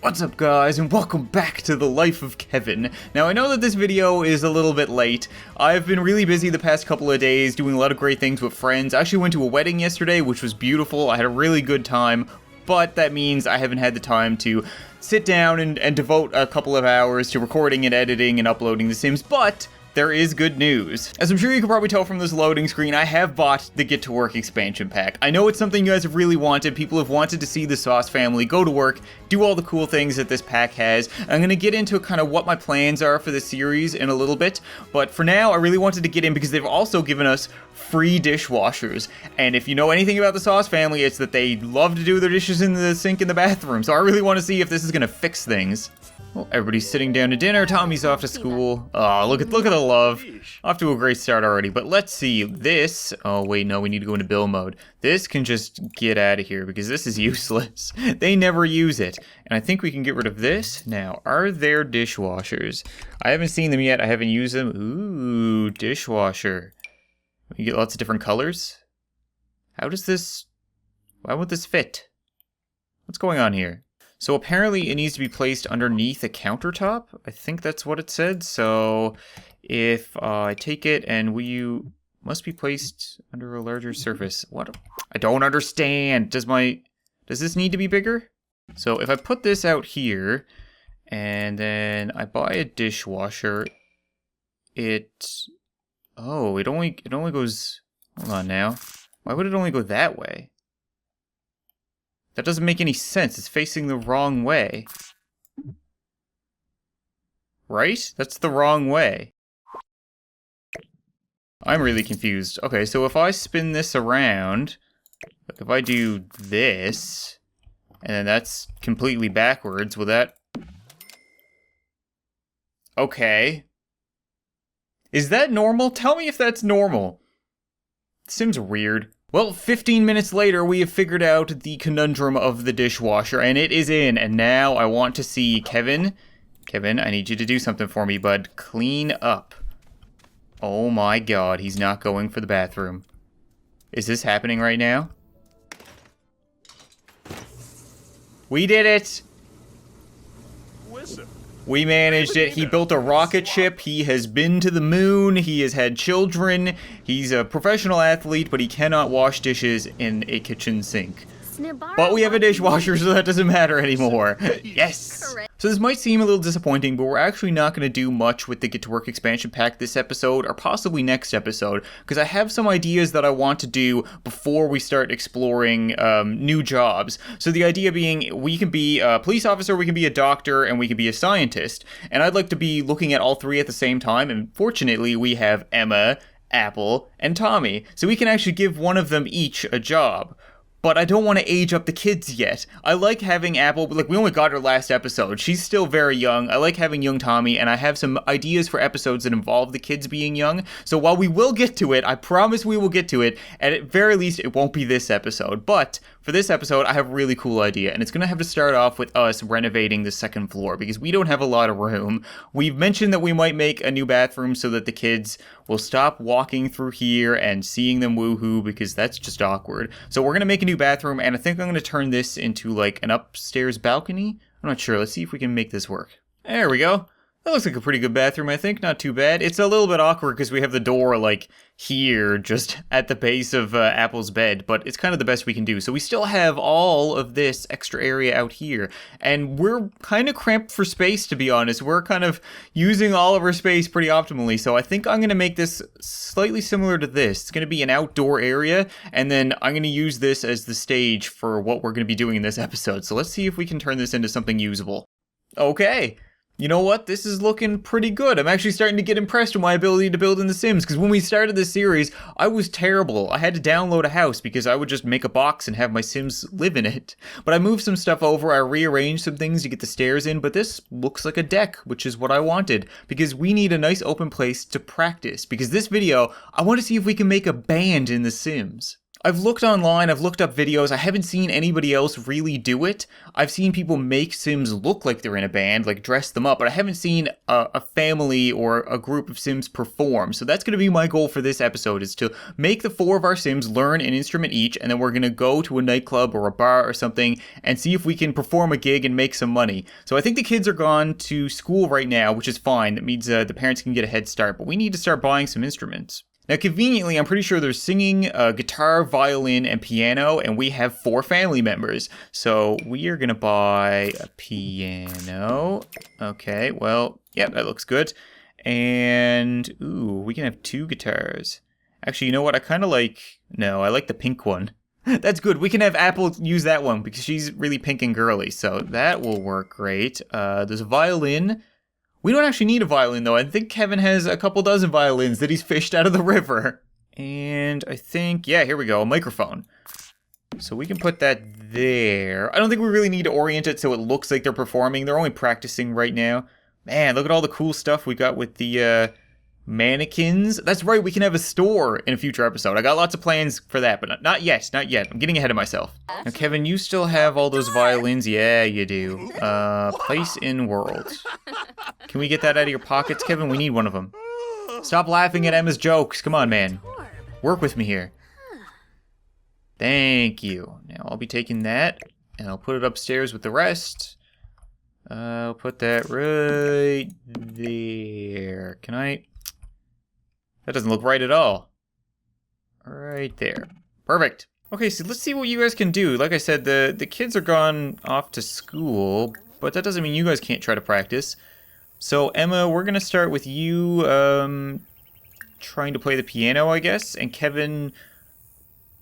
What's up guys, and welcome back to The Life of Kevin. Now I know that this video is a little bit late. I've been really busy the past couple of days doing a lot of great things with friends. I actually went to a wedding yesterday, which was beautiful. I had a really good time, but that means I haven't had the time to sit down and devote a couple of hours to recording and editing and uploading The Sims, but there is good news. As I'm sure you can probably tell from this loading screen, I have bought the Get to Work expansion pack. I know it's something you guys have really wanted. People have wanted to see the Sauce family go to work, do all the cool things that this pack has. I'm gonna get into kind of what my plans are for the series in a little bit, but for now, I really wanted to get in because they've also given us free dishwashers. And if you know anything about the Sauce family, it's that they love to do their dishes in the sink in the bathroom. So I really want to see if this is gonna fix things. Well, everybody's sitting down to dinner. Tommy's off to school. Oh, look at the love. Off to a great start already. But let's see this. Oh wait, no, we need to go into build mode. This can just get out of here because this is useless. They never use it. And I think we can get rid of this. Now, are there dishwashers? I haven't seen them yet. I haven't used them. Ooh, dishwasher. You get lots of different colors. How does this? Why would this fit? What's going on here? So apparently it needs to be placed underneath a countertop. I think that's what it said. So if I take it and must be placed under a larger surface. What? I don't understand. Does this need to be bigger? So if I put this out here and then I buy a dishwasher, it only goes, hold on now. Why would it only go that way? That doesn't make any sense. It's facing the wrong way. Right? That's the wrong way. I'm really confused. Okay, so if I spin this around, like if I do this, and then that's completely backwards, will that... Okay. Is that normal? Tell me if that's normal. Seems weird. Well, 15 minutes later, we have figured out the conundrum of the dishwasher, and it is in, and now I want to see Kevin. Kevin, I need you to do something for me, bud. Clean up. Oh my god, he's not going for the bathroom. Is this happening right now? We did it! Listen. We managed it. He built a rocket ship. He has been to the moon. He has had children. He's a professional athlete, but he cannot wash dishes in a kitchen sink. But we have a dishwasher, so that doesn't matter anymore. Yes! So this might seem a little disappointing, but we're actually not going to do much with the Get to Work expansion pack this episode, or possibly next episode, because I have some ideas that I want to do before we start exploring new jobs. So the idea being, we can be a police officer, we can be a doctor, and we can be a scientist. And I'd like to be looking at all three at the same time, and fortunately we have Emma, Apple, and Tommy. So we can actually give one of them each a job. But I don't want to age up the kids yet. I like having Apple, like we only got her last episode. She's still very young. I like having young Tommy, and I have some ideas for episodes that involve the kids being young. So while we will get to it, I promise we will get to it, and at very least it won't be this episode. But for this episode, I have a really cool idea, and it's going to have to start off with us renovating the second floor, because we don't have a lot of room. We've mentioned that we might make a new bathroom so that the kids will stop walking through here and seeing them woohoo, because that's just awkward. So we're going to make a new bathroom, and I think I'm going to turn this into like an upstairs balcony. I'm not sure. Let's see if we can make this work. There we go. That looks like a pretty good bathroom, I think. Not too bad. It's a little bit awkward because we have the door, like, here, just at the base of Apple's bed, but it's kind of the best we can do. So we still have all of this extra area out here, and we're kind of cramped for space, to be honest. We're kind of using all of our space pretty optimally, so I think I'm going to make this slightly similar to this. It's going to be an outdoor area, and then I'm going to use this as the stage for what we're going to be doing in this episode. So let's see if we can turn this into something usable. Okay. You know what? This is looking pretty good. I'm actually starting to get impressed with my ability to build in The Sims, because when we started this series, I was terrible. I had to download a house because I would just make a box and have my Sims live in it. But I moved some stuff over, I rearranged some things to get the stairs in, but this looks like a deck, which is what I wanted, because we need a nice open place to practice. Because this video, I want to see if we can make a band in The Sims. I've looked online, I've looked up videos, I haven't seen anybody else really do it. I've seen people make Sims look like they're in a band, like dress them up, but I haven't seen a family or a group of Sims perform. So that's going to be my goal for this episode, is to make the 4 of our Sims learn an instrument each, and then we're going to go to a nightclub or a bar or something and see if we can perform a gig and make some money. So I think the kids are gone to school right now, which is fine. That means the parents can get a head start, but we need to start buying some instruments. Now, conveniently, I'm pretty sure there's singing, guitar, violin, and piano, and we have 4 family members. So we are going to buy a piano. Okay, well, yeah, that looks good. And, ooh, we can have 2 guitars. Actually, you know what? I kind of like... No, I like the pink one. That's good. We can have Apple use that one because she's really pink and girly. So that will work great. There's a violin. We don't actually need a violin, though. I think Kevin has a couple dozen violins that he's fished out of the river. And I think, yeah, here we go, a microphone. So we can put that there. I don't think we really need to orient it so it looks like they're performing. They're only practicing right now. Man, look at all the cool stuff we got with the mannequins. That's right, we can have a store in a future episode. I got lots of plans for that, but not yet, not yet. I'm getting ahead of myself. Now, Kevin, you still have all those violins? Yeah, you do. Place in world. Can we get that out of your pockets, Kevin? We need one of them. Stop laughing at Emma's jokes. Come on, man. Work with me here. Thank you. Now, I'll be taking that, and I'll put it upstairs with the rest. I'll put that right there. Can I... That doesn't look right at all. Right there. Perfect. Okay, so let's see what you guys can do. Like I said, the kids are gone off to school, but that doesn't mean you guys can't try to practice. So, Emma, we're going to start with you trying to play the piano, I guess. And Kevin,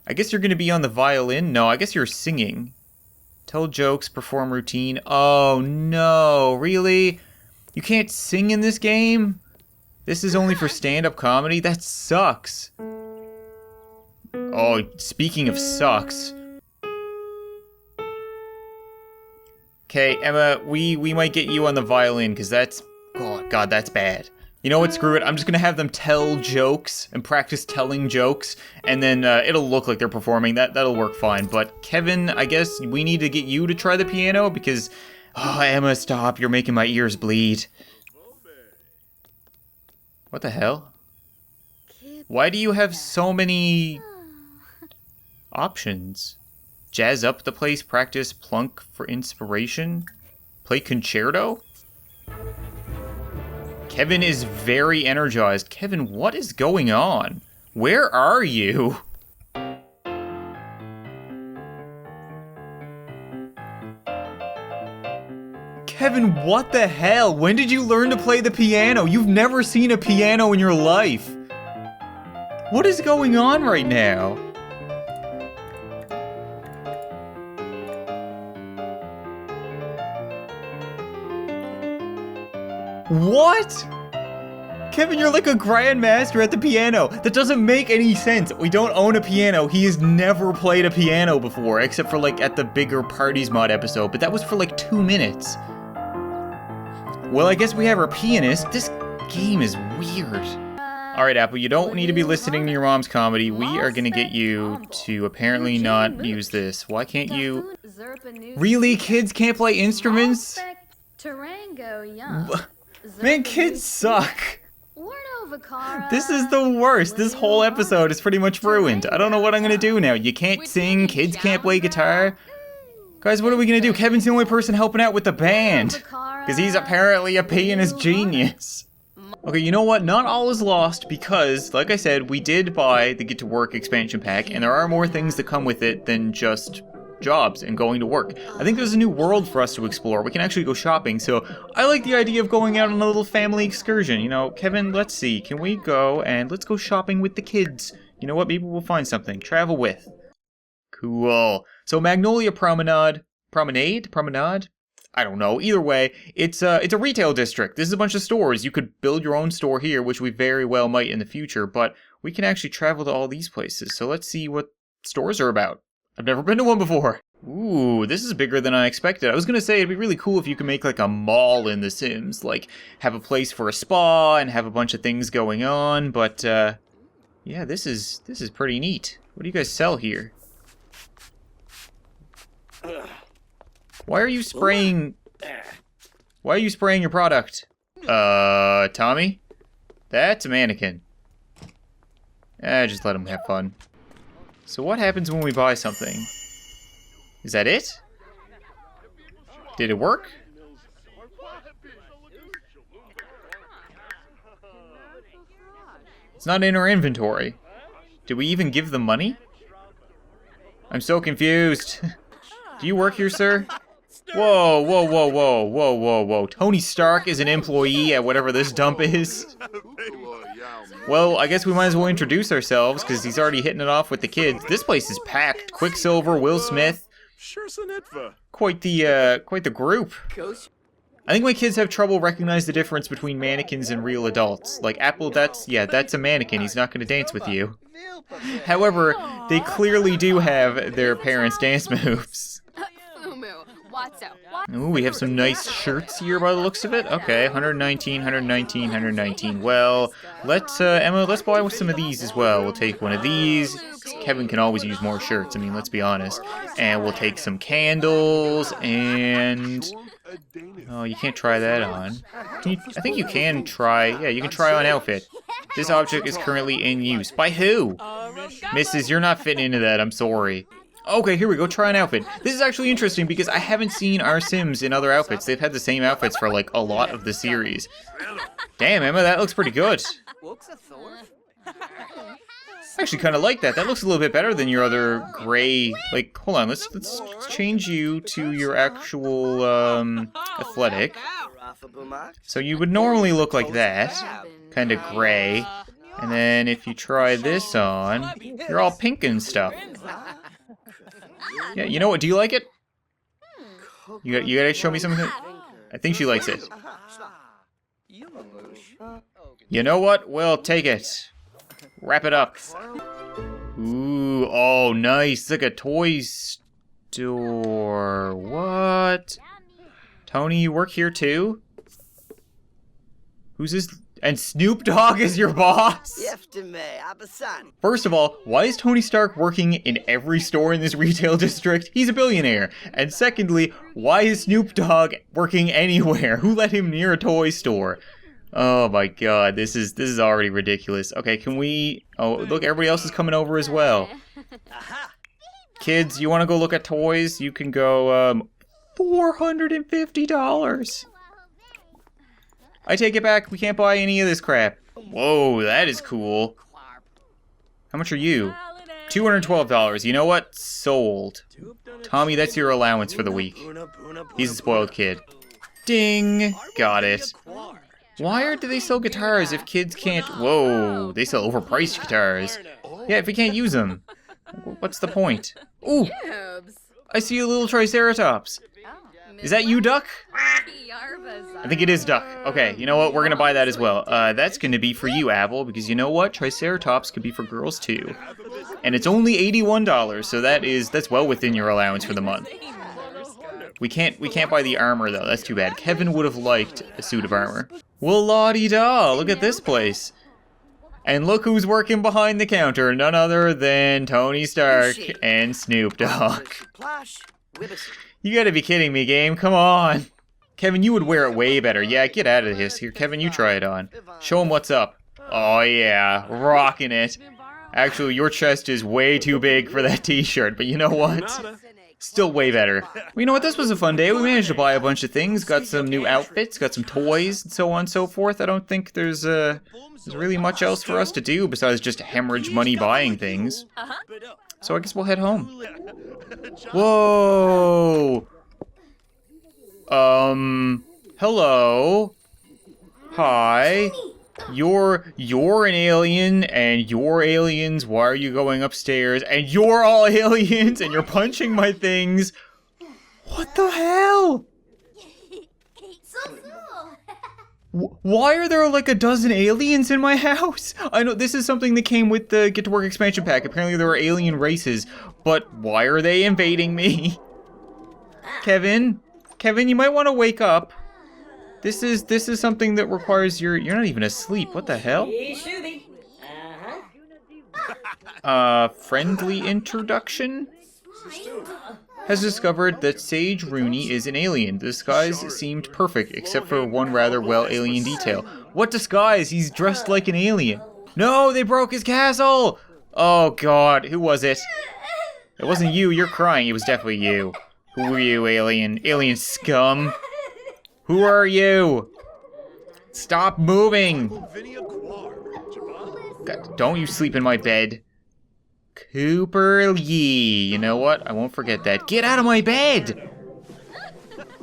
I guess you're going to be on the violin. No, I guess you're singing. Tell jokes, perform routine. Oh, no. Really? You can't sing in this game? This is only for stand-up comedy? That sucks. Oh, speaking of sucks. Okay, Emma, we might get you on the violin, because that's... Oh, God, that's bad. You know what? Screw it. I'm just going to have them tell jokes and practice telling jokes, and then it'll look like they're performing. That'll work fine. But Kevin, I guess we need to get you to try the piano, because... Oh, Emma, stop. You're making my ears bleed. What the hell? Why do you have so many options? Jazz up the place, practice, plunk for inspiration, play concerto? Kevin is very energized. Kevin, what is going on? Where are you? Kevin, what the hell? When did you learn to play the piano? You've never seen a piano in your life. What is going on right now? What? Kevin, you're like a grandmaster at the piano. That doesn't make any sense. We don't own a piano. He has never played a piano before, except for like at the Bigger Parties mod episode, but that was for like 2 minutes. Well, I guess we have our pianist. This game is weird. Alright, Apple, you don't need to be listening to your mom's comedy. We are gonna get you to apparently not use this. Why can't you... Really? Kids can't play instruments? Man, kids suck. This is the worst. This whole episode is pretty much ruined. I don't know what I'm gonna do now. You can't sing, kids can't play guitar. Guys, what are we gonna do? Kevin's the only person helping out with the band. Because he's apparently a pianist genius. Okay, you know what? Not all is lost because, like I said, we did buy the Get to Work expansion pack, and there are more things that come with it than just jobs and going to work. I think there's a new world for us to explore. We can actually go shopping, so I like the idea of going out on a little family excursion. You know, Kevin, let's see. Can we go and let's go shopping with the kids? You know what? Maybe we'll find something. Travel with. Cool. So Magnolia Promenade? I don't know. Either way, it's a retail district. This is a bunch of stores. You could build your own store here, which we very well might in the future, but we can actually travel to all these places. So let's see what stores are about. I've never been to one before. Ooh, this is bigger than I expected. I was gonna say it'd be really cool if you could make like a mall in The Sims, like have a place for a spa and have a bunch of things going on, but yeah, this is pretty neat. What do you guys sell here? Why are you spraying... Why are you spraying your product? Tommy? That's a mannequin. Just let him have fun. So what happens when we buy something? Is that it? Did it work? It's not in our inventory. Did we even give them money? I'm so confused. Do you work here, sir? Whoa, whoa, whoa, whoa, whoa, whoa, whoa. Tony Stark is an employee at whatever this dump is. Well, I guess we might as well introduce ourselves, because he's already hitting it off with the kids. This place is packed. Quicksilver, Will Smith. Quite the group. I think my kids have trouble recognizing the difference between mannequins and real adults. Like, Apple, that's a mannequin. He's not going to dance with you. However, they clearly do have their parents' dance moves. Ooh, we have some nice shirts here by the looks of it. Okay, 119, 119, 119. Well, let's, Emma, let's buy some of these as well. We'll take one of these. Kevin can always use more shirts, I mean, let's be honest. And we'll take some candles, and... Oh, you can't try that on. I think you can try, yeah, you can try on outfit. This object is currently in use. By who? Mrs., you're not fitting into that, I'm sorry. Okay, here we go, try an outfit. This is actually interesting because I haven't seen our Sims in other outfits. They've had the same outfits for like a lot of the series. Damn, Emma, that looks pretty good. I actually kind of like that. That looks a little bit better than your other gray, like, hold on, let's change you to your actual, athletic. So you would normally look like that, kind of gray. And then if you try this on, you're all pink and stuff. Yeah, you know what? Do you like it? You gotta show me something. I think she likes it. You know what? We'll take it. Wrap it up. Ooh, oh, nice. It's like a toy store. What? Tony, you work here too? Who's this? And Snoop Dogg is your boss? First of all, why is Tony Stark working in every store in this retail district? He's a billionaire. And secondly, why is Snoop Dogg working anywhere? Who let him near a toy store? Oh my god, this is already ridiculous. Okay, can we... Oh, look, everybody else is coming over as well. Kids, you want to go look at toys? You can go, $450. I take it back. We can't buy any of this crap. Whoa, that is cool. How much are you? $212. You know what? Sold. Tommy, that's your allowance for the week. He's a spoiled kid. Ding. Got it. Why do they sell guitars if kids can't... Whoa, they sell overpriced guitars. Yeah, if we can't use them. What's the point? Ooh, I see a little Triceratops. Is that you, Duck? I think it is Duck. Okay, you know what? We're gonna buy that as well. That's gonna be for you, Apple, because you know what? Triceratops could be for girls too. And it's only $81, so that's well within your allowance for the month. We can't buy the armor though. That's too bad. Kevin would have liked a suit of armor. Well, la-di-da, look at this place. And look who's working behind the counter, none other than Tony Stark and Snoop Dogg. You gotta be kidding me, game, come on. Kevin, you would wear it way better. Yeah, get out of this. Here, Kevin, you try it on. Show him what's up. Oh yeah, rocking it. Actually, your chest is way too big for that t-shirt, but you know what? Still way better. Well, you know what? This was a fun day. We managed to buy a bunch of things, got some new outfits, got some toys, and so on and so forth. I don't think there's really much else for us to do besides just hemorrhage money buying things. So I guess we'll head home. Whoa! Hello? Hi? You're an alien, and you're aliens. Why are you going upstairs? And you're all aliens, and you're punching my things. What the hell? Why are there like a dozen aliens in my house? I know this is something that came with the Get to Work expansion pack. Apparently there are alien races, but why are they invading me? Kevin, you might want to wake up. This is something that requires you're not even asleep. What the hell? Friendly introduction? Has discovered that Sage Rooney is an alien. The disguise seemed perfect, except for one rather well alien detail. What disguise? He's dressed like an alien. No, they broke his castle! Oh god, who was it? It wasn't you, you're crying. It was definitely you. Who are you, alien? Alien scum? Who are you? Stop moving! God, don't you sleep in my bed. Cooper Lee. You know what? I won't forget that. Get out of my bed!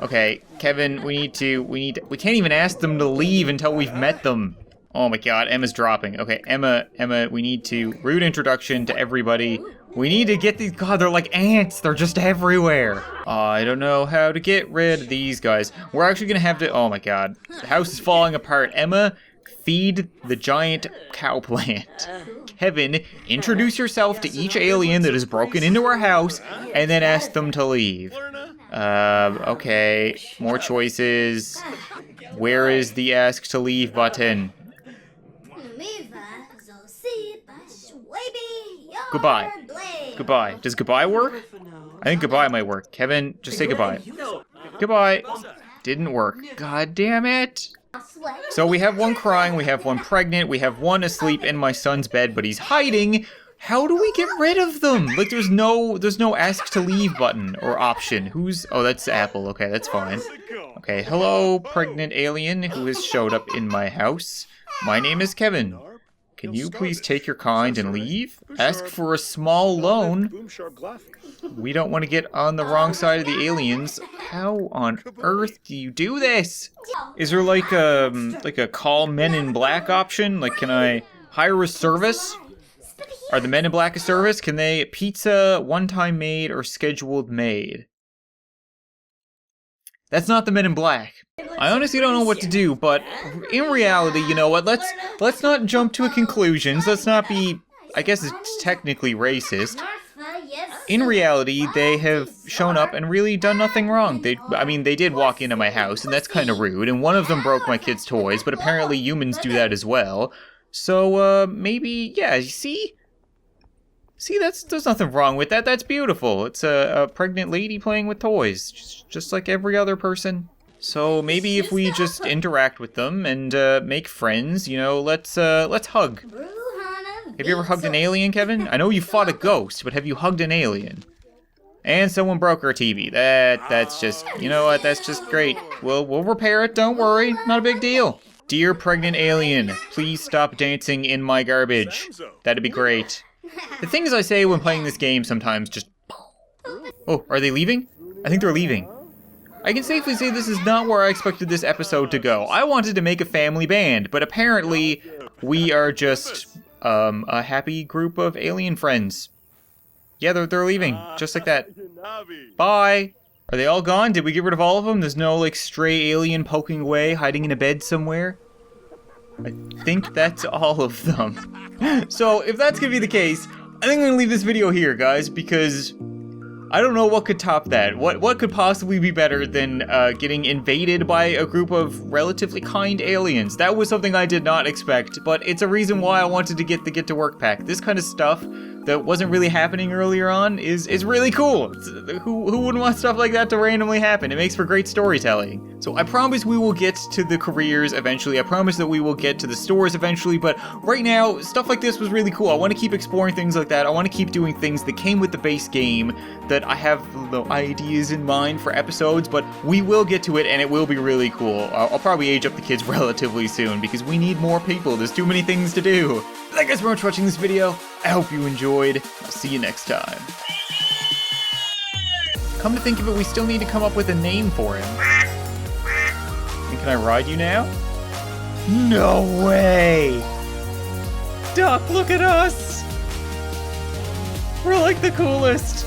Okay, Kevin, we can't even ask them to leave until we've met them. Oh my god, Emma's dropping. Okay, Emma, we need to, rude introduction to everybody. We need to get these, god, they're like ants. They're just everywhere. I don't know how to get rid of these guys. We're actually gonna have to, oh my god. The house is falling apart. Emma, feed the giant cow plant. Kevin, introduce yourself to each alien that has broken into our house, and then ask them to leave. Okay, more choices. Where is the ask to leave button? Goodbye. Goodbye. Does goodbye work? I think goodbye might work. Kevin, just say goodbye. Goodbye. Didn't work. God damn it. So we have one crying, we have one pregnant, we have one asleep in my son's bed, but he's hiding. How do we get rid of them? Like there's no ask to leave button or option. Oh, that's Apple. Okay, that's fine. Okay, hello, pregnant alien who has showed up in my house. My name is Kevin. Can you please take your kind and leave? Ask for a small loan. We don't want to get on the wrong side of the aliens. How on earth do you do this? Is there like a call Men in Black option? Like, can I hire a service? Are the Men in Black a service? Can they pizza, one-time made, or scheduled made? That's not the Men in Black. I honestly don't know what to do, but in reality, you know what? Let's not jump to conclusions. Let's not be, I guess it's technically racist. In reality, they have shown up and really done nothing wrong. They did walk into my house, and that's kind of rude, and one of them broke my kid's toys, but apparently humans do that as well. So, maybe, yeah, see? See, there's nothing wrong with that. That's beautiful. It's a pregnant lady playing with toys, just like every other person. So maybe if we just interact with them and make friends, you know, let's hug. Have you ever hugged an alien, Kevin? I know you fought a ghost, but have you hugged an alien? And someone broke our TV. That's just, you know what? That's just great. We'll repair it. Don't worry. Not a big deal. Dear pregnant alien, please stop dancing in my garbage. That'd be great. The things I say when playing this game sometimes just... Oh, are they leaving? I think they're leaving. I can safely say this is not where I expected this episode to go. I wanted to make a family band, but apparently we are just a happy group of alien friends. Yeah, they're leaving, just like that. Bye! Are they all gone? Did we get rid of all of them? There's no, like, stray alien poking away, hiding in a bed somewhere? I think that's all of them. So, if that's gonna be the case, I think I'm gonna leave this video here, guys, because I don't know what could top that. What could possibly be better than getting invaded by a group of relatively kind aliens? That was something I did not expect, but it's a reason why I wanted to get the Get to Work pack. This kind of stuff that wasn't really happening earlier on is really cool. Who wouldn't want stuff like that to randomly happen? It makes for great storytelling. So I promise we will get to the careers eventually. I promise that we will get to the stores eventually, but right now, stuff like this was really cool. I want to keep exploring things like that. I want to keep doing things that came with the base game, that I have the ideas in mind for episodes, but we will get to it and it will be really cool. I'll probably age up the kids relatively soon because we need more people. There's too many things to do. Thank you guys very much for watching this video. I hope you enjoyed. I'll see you next time. Come to think of it, we still need to come up with a name for him. And can I ride you now? No way! Duck, look at us! We're like the coolest!